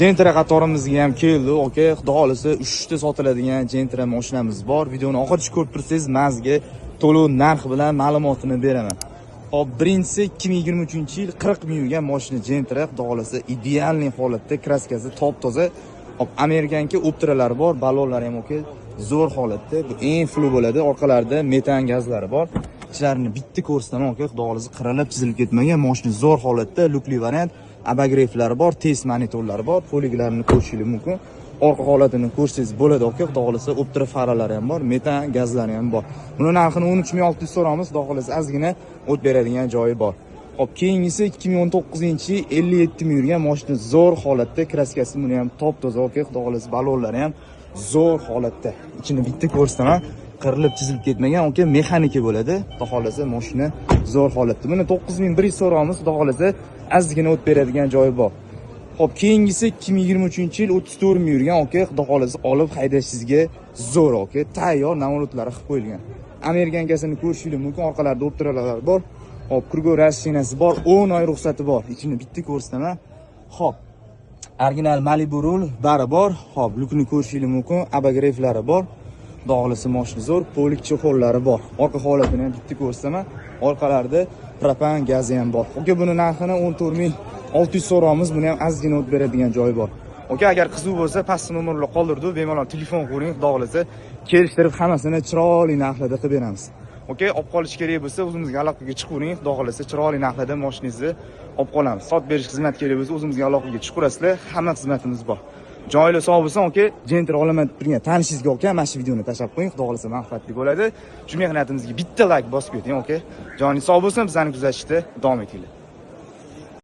Gentra qatorimizga ham keldi. Okey, xudo xolisa 3 ta sotiladigan Gentra mashinamiz bor. Videoni oxirigacha ko'rib tursangiz, mazga to'lov narx bilan ma'lumotini beraman. Hop, birinchisi 2023-yil 40 ming yurgan mashina Gentra, xudo xolisa idealniy holatda, kraskasi top-toza. Hop, Amerikanka optiralari bor, balonlari ham okey, zo'r holatda. Bu eng flu bo'ladi. Orqalarida metan gazlari bor. Ichlarini bitta ko'rsataman, okey, xudo xolisa qiralib chizilib ketmagan mashina zo'r holatda, lukli variant. Abagreiflari bor, test monitorlari bor, poliklarini ko'rishingiz mumkin. Orqa holatini ko'rsangiz bo'ladi, okey, xudo xolisa optira faralari ham bor, metan gazlari ham bor. Buni narxini 13600 so'ramiz, xudo xolisa ozgina o't beradigan joyi bor. Hop, keyingisi 2019-yil 57 ming yurgan mashina zo'r holatda, kraskasi buni ham top toza, okey, xudo xolisa balonlari ham zo'r holatda. Ichini bitta ko'rsataman, qirilib chizilib ketmagan, okey, mexanika bo'ladi. Xudo xolisa mashina zo'r holatda. Buni 9100 so'ramiz, xudo xolisa ozgina o't beradigan joyi bor. Hop, keyingisi 2023-yil 34 ming yurgan, okey, xudo xolisa olib haydashingizga zo'r, okey, tayyor namoratlari qilib qo'yilgan. Amerikankasini ko'rishingiz mumkin, orqalarida optiralar bor. Hop, kurgo rashinasi bor, 10 oy ruxsati bor. Ichini bitta ko'rsataman. Hop, original Malibu rul bari bor. Hop, lukni ko'rishingiz mumkin, abagreiflari bor. Xudo xolisa mashina zo'r, polik chexollari bor. Orqa holatini ham bitta ko'rsataman. Orqalarida propan gazi ham bor. Okey, buni narxini 14600 so'ramiz. Buni ham ozgina o't beradigan joyi bor. Okey, agar qiziq bo'lsa, pastda nomerlar qoldirdim, bemalol telefon qo'ying, xudo xolisa kelishtirib hammasini chiroyli narxlarda qilib beramiz. Okey, olib qolish kerak bo'lsa, o'zimizga aloqaga chiqavering, xudo xolisa chiroyli narxlarda mashinangizni olib qolamiz. Sot berish xizmat kerak bo'lsa, o'zimizga aloqaga chiqaverasizlar, hamma xizmatimiz bor. Joylar sog' bo'lsa, okey, Gentra olaman deb turgan tanishingizga okey, mana shu videoni tashlab qo'ying, xudo xolisa manfaatli bo'ladi. Shu mehnatimizga bitta like bosib keting, okey. Joningiz sog' bo'lsin, bizani kuzatishda davom etinglar.